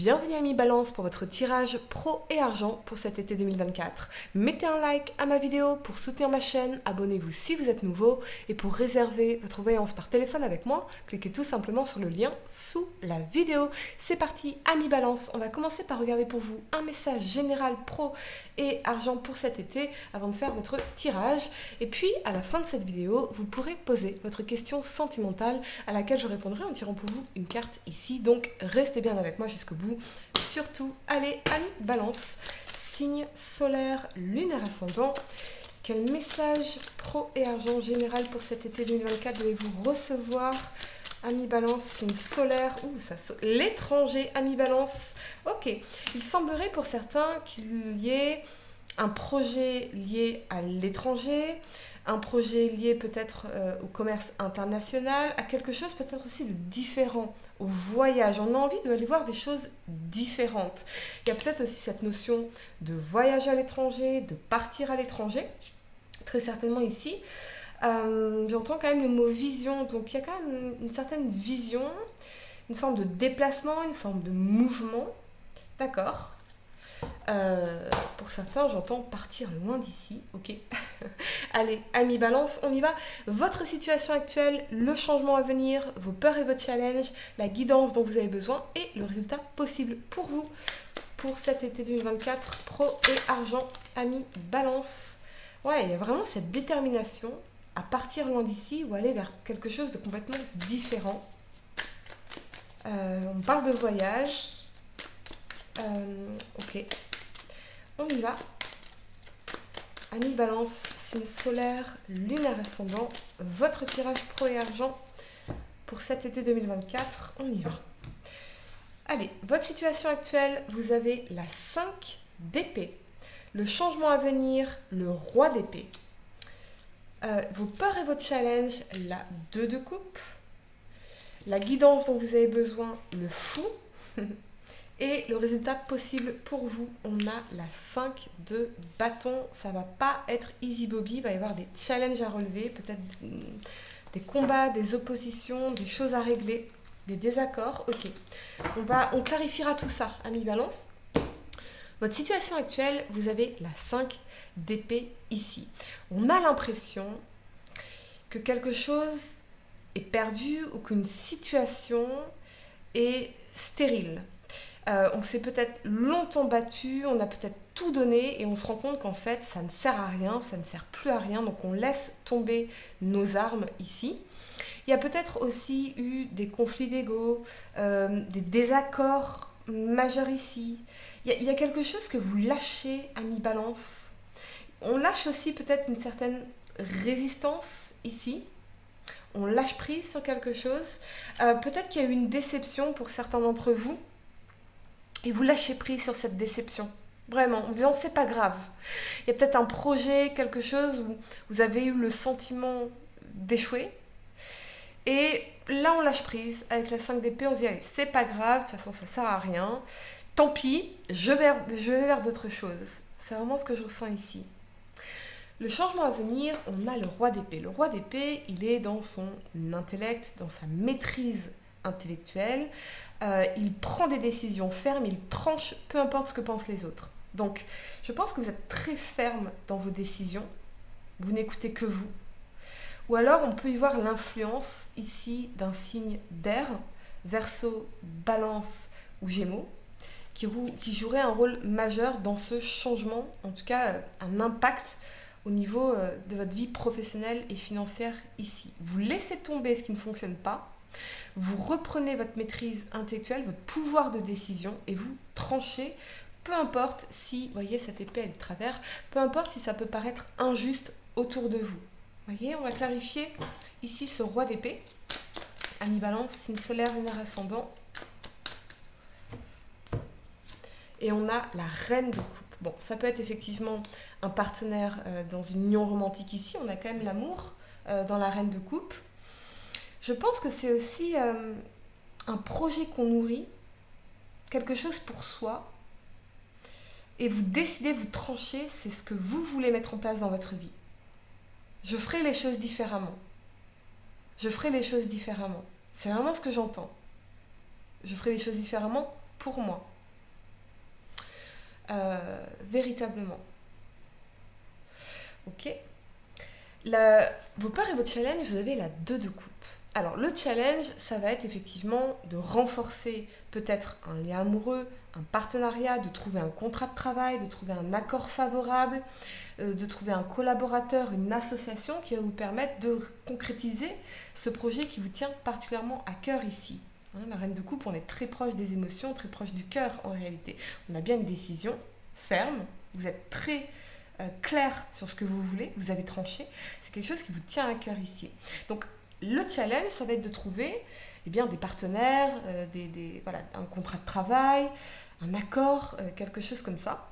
Bienvenue à Mi-Balance pour votre tirage pro et argent pour cet été 2024. Mettez un like à ma vidéo pour soutenir ma chaîne, abonnez-vous si vous êtes nouveau et pour réserver votre voyance par téléphone avec moi, cliquez tout simplement sur le lien sous la vidéo. C'est parti à Mi-Balance, on va commencer par regarder pour vous un message général pro et argent pour cet été avant de faire votre tirage. Et puis à la fin de cette vidéo, vous pourrez poser votre question sentimentale à laquelle je répondrai en tirant pour vous une carte ici. Donc restez bien avec moi jusqu'au bout. Surtout, allez, ami Balance, signe solaire, lunaire ascendant. Quel message pro et argent général pour cet été 2024 devez-vous recevoir, ami Balance, signe solaire, l'étranger, ami Balance. Ok, il semblerait pour certains qu'il y ait un projet lié à l'étranger, un projet lié peut-être au commerce international, à quelque chose peut-être aussi de différent, au voyage. On a envie d'aller voir des choses différentes. Il y a peut-être aussi cette notion de voyage à l'étranger, de partir à l'étranger. Très certainement ici. J'entends quand même le mot vision, donc il y a quand même une certaine vision, une forme de déplacement, une forme de mouvement. D'accord. Pour certains, j'entends partir loin d'ici. Ok. Allez, amis Balance, on y va. Votre situation actuelle, le changement à venir, vos peurs et votre challenge, la guidance dont vous avez besoin et le résultat possible pour vous pour cet été 2024, pro et argent, amis Balance. Ouais, il y a vraiment cette détermination à partir loin d'ici ou aller vers quelque chose de complètement différent. On parle de voyage. Ok. On y va. Amis Balance, signe solaire, lunaire ascendant, votre tirage pro et argent pour cet été 2024. On y va. Allez, votre situation actuelle, vous avez la 5 d'épée, le changement à venir, le roi d'épée, vos peurs et votre challenge, la 2 de coupe, la guidance dont vous avez besoin, le fou. Et le résultat possible pour vous, on a la 5 de bâton. Ça va pas être easy bobby, il va y avoir des challenges à relever, peut-être des combats, des oppositions, des choses à régler, des désaccords. Ok, on clarifiera tout ça, ami Balance. Votre situation actuelle, vous avez la 5 d'épée ici. On a l'impression que quelque chose est perdu ou qu'une situation est stérile. On s'est peut-être longtemps battu, on a peut-être tout donné et on se rend compte qu'en fait ça ne sert à rien, ça ne sert plus à rien, donc on laisse tomber nos armes ici. Il y a peut-être aussi eu des conflits d'ego, des désaccords majeurs ici. Il y a quelque chose que vous lâchez à mi-balance. On lâche aussi peut-être une certaine résistance ici. On lâche prise sur quelque chose. Peut-être qu'il y a eu une déception pour certains d'entre vous. Et vous lâchez prise sur cette déception. Vraiment, en disant c'est pas grave. Il y a peut-être un projet, quelque chose où vous avez eu le sentiment d'échouer. Et là, on lâche prise. Avec la 5 d'épée, on se dit allez, c'est pas grave, de toute façon, ça sert à rien. Tant pis, je vais vers d'autres choses. C'est vraiment ce que je ressens ici. Le changement à venir, on a le roi d'épée. Le roi d'épée, il est dans son intellect, dans sa maîtrise intellectuelle. Il prend des décisions fermes, il tranche, peu importe ce que pensent les autres. Donc, je pense que vous êtes très ferme dans vos décisions. Vous n'écoutez que vous. Ou alors, on peut y voir l'influence ici d'un signe d'air, Verseau, Balance ou Gémeaux, qui jouerait un rôle majeur dans ce changement, en tout cas un impact au niveau de votre vie professionnelle et financière ici. Vous laissez tomber ce qui ne fonctionne pas, vous reprenez votre maîtrise intellectuelle, votre pouvoir de décision et vous tranchez, peu importe si, vous voyez, cette épée elle est de travers, peu importe si ça peut paraître injuste autour de vous. Vous voyez, on va clarifier ici ce roi d'épée, ami Balance, signe solaire, lunaire ascendant. Et on a la reine de coupe. Bon, ça peut être effectivement un partenaire dans une union romantique ici. On a quand même l'amour dans la reine de coupe. Je pense que c'est aussi un projet qu'on nourrit, quelque chose pour soi. Et vous décidez, vous tranchez, c'est ce que vous voulez mettre en place dans votre vie. Je ferai les choses différemment. Je ferai les choses différemment. C'est vraiment ce que j'entends. Je ferai les choses différemment pour moi. véritablement. Ok. Vos peurs et votre challenge, vous avez la 2 de coupe. Alors, le challenge, ça va être effectivement de renforcer peut-être un lien amoureux, un partenariat, de trouver un contrat de travail, de trouver un accord favorable, de trouver un collaborateur, une association qui va vous permettre de concrétiser ce projet qui vous tient particulièrement à cœur ici. Hein, la reine de coupe, on est très proche des émotions, très proche du cœur en réalité. On a bien une décision ferme, vous êtes très clair sur ce que vous voulez, vous avez tranché, c'est quelque chose qui vous tient à cœur ici. Donc, le challenge, ça va être de trouver des partenaires, voilà, un contrat de travail, un accord, quelque chose comme ça.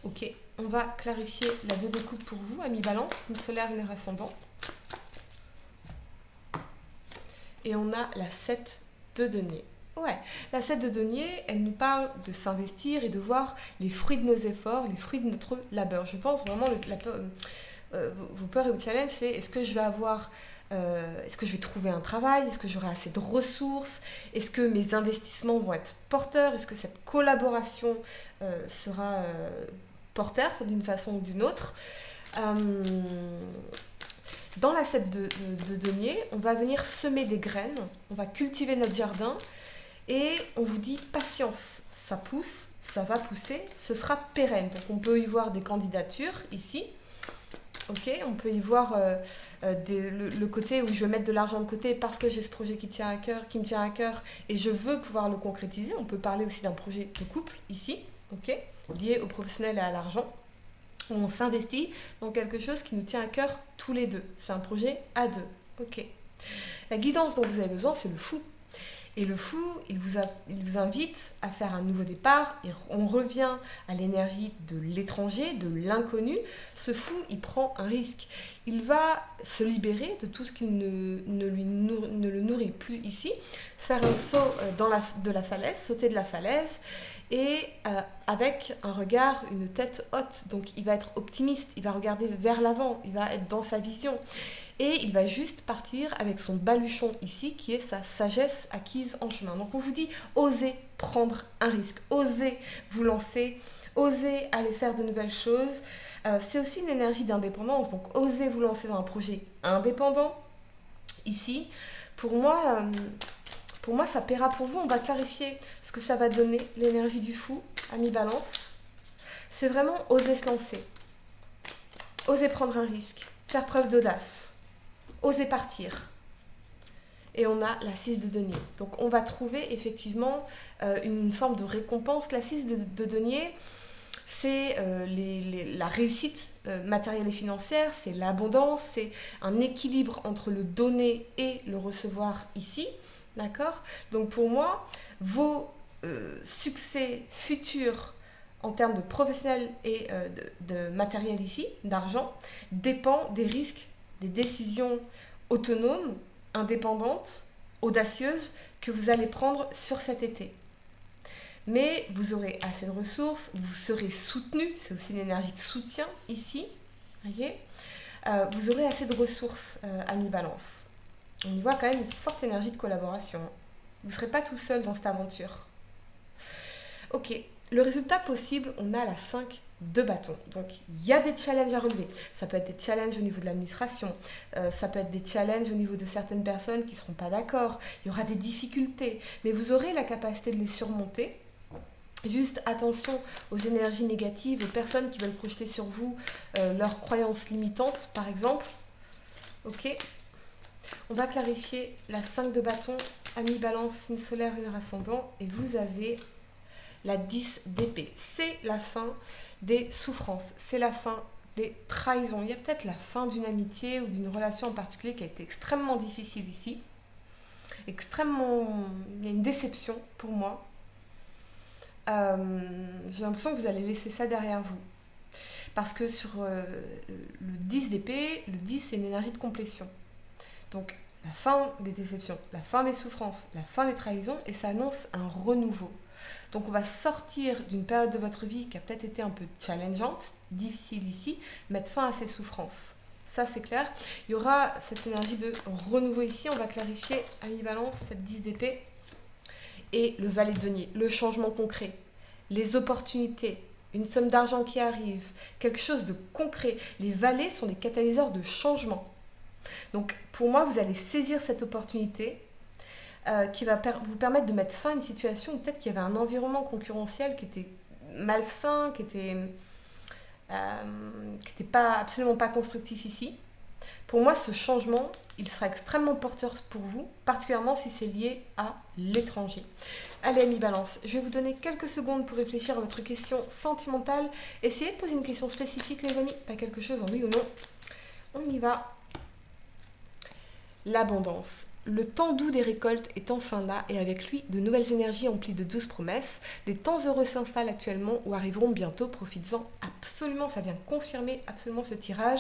Ok, on va clarifier la 2 de coupe pour vous, amis Balance, signe solaire, lunaire ascendant. Et on a la 7 de denier. Ouais, la 7 de denier, elle nous parle de s'investir et de voir les fruits de nos efforts, les fruits de notre labeur. Je pense vraiment, vos peurs et vos challenges, c'est est-ce que je vais trouver un travail? Est-ce que j'aurai assez de ressources? Est-ce que mes investissements vont être porteurs? Est-ce que cette collaboration sera porteur d'une façon ou d'une autre? Dans la 7 de denier, on va venir semer des graines, on va cultiver notre jardin et on vous dit patience, ça pousse, ça va pousser, ce sera pérenne. Donc on peut y voir des candidatures ici. Ok, on peut y voir le côté où je vais mettre de l'argent de côté parce que j'ai ce projet qui me tient à cœur et je veux pouvoir le concrétiser. On peut parler aussi d'un projet de couple ici, ok, lié au professionnel et à l'argent. On s'investit dans quelque chose qui nous tient à cœur tous les deux. C'est un projet à deux, ok. La guidance dont vous avez besoin, c'est le fou. Et le fou, il vous invite à faire un nouveau départ. Et on revient à l'énergie de l'étranger, de l'inconnu. Ce fou, il prend un risque. Il va se libérer de tout ce qui ne le nourrit plus ici, faire un saut de la falaise, sauter de la falaise, et avec un regard, une tête haute. Donc il va être optimiste, il va regarder vers l'avant, il va être dans sa vision. Et il va juste partir avec son baluchon ici, qui est sa sagesse acquise en chemin. Donc on vous dit, osez prendre un risque, osez vous lancer, osez aller faire de nouvelles choses. C'est aussi une énergie d'indépendance, donc osez vous lancer dans un projet indépendant. Ici, pour moi, ça paiera pour vous. On va clarifier ce que ça va donner, l'énergie du fou, ami Balance. C'est vraiment oser se lancer, oser prendre un risque, faire preuve d'audace. Oser partir. Et on a la 6 de denier. Donc on va trouver effectivement une forme de récompense. La 6 de denier, c'est la réussite matérielle et financière, c'est l'abondance, c'est un équilibre entre le donner et le recevoir ici. D'accord? Donc pour moi, vos succès futurs en termes de professionnel et de matériel ici, d'argent, dépend des risques, des décisions autonomes, indépendantes, audacieuses que vous allez prendre sur cet été. Mais vous aurez assez de ressources, vous serez soutenu, c'est aussi une énergie de soutien ici, voyez. Vous aurez assez de ressources, ami Balance. On y voit quand même une forte énergie de collaboration. Vous ne serez pas tout seul dans cette aventure. Ok, le résultat possible, on a la 5 de bâton. Donc, il y a des challenges à relever. Ça peut être des challenges au niveau de l'administration. Ça peut être des challenges au niveau de certaines personnes qui ne seront pas d'accord. Il y aura des difficultés. Mais vous aurez la capacité de les surmonter. Juste attention aux énergies négatives, aux personnes qui veulent projeter sur vous leurs croyances limitantes, par exemple. Ok. On va clarifier la 5 de bâton, ami Balance, signe solaire, lunaire ascendant. Et vous avez la 10 d'épée. C'est la fin des souffrances, c'est la fin des trahisons. Il y a peut-être la fin d'une amitié ou d'une relation en particulier qui a été extrêmement difficile ici. Il y a une déception pour moi. J'ai l'impression que vous allez laisser ça derrière vous. Parce que sur le 10 d'épée, le 10 c'est une énergie de complétion. Donc la fin des déceptions, la fin des souffrances, la fin des trahisons, et ça annonce un renouveau. Donc on va sortir d'une période de votre vie qui a peut-être été un peu challengeante, difficile ici, mettre fin à ces souffrances. Ça c'est clair. Il y aura cette énergie de renouveau ici. On va clarifier ami Balance, cette 10 d'épée et le valet de denier, le changement concret, les opportunités, une somme d'argent qui arrive, quelque chose de concret. Les valets sont des catalyseurs de changement. Donc pour moi, vous allez saisir cette opportunité qui va vous permettre de mettre fin à une situation où peut-être qu'il y avait un environnement concurrentiel qui était malsain, qui était pas, absolument pas constructif ici. Pour moi, ce changement, il sera extrêmement porteur pour vous, particulièrement si c'est lié à l'étranger. Allez, amis Balance, je vais vous donner quelques secondes pour réfléchir à votre question sentimentale. Essayez de poser une question spécifique, les amis, pas quelque chose en oui ou non. On y va. L'abondance. Le temps doux des récoltes est enfin là et avec lui, de nouvelles énergies emplies de douces promesses. Des temps heureux s'installent actuellement ou arriveront bientôt. Profites-en absolument, ça vient confirmer absolument ce tirage.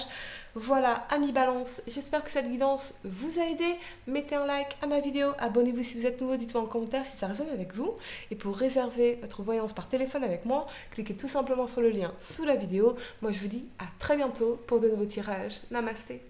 Voilà, amis Balance, j'espère que cette guidance vous a aidé. Mettez un like à ma vidéo, abonnez-vous si vous êtes nouveau, dites-moi en commentaire si ça résonne avec vous. Et pour réserver votre voyance par téléphone avec moi, cliquez tout simplement sur le lien sous la vidéo. Moi je vous dis à très bientôt pour de nouveaux tirages. Namasté.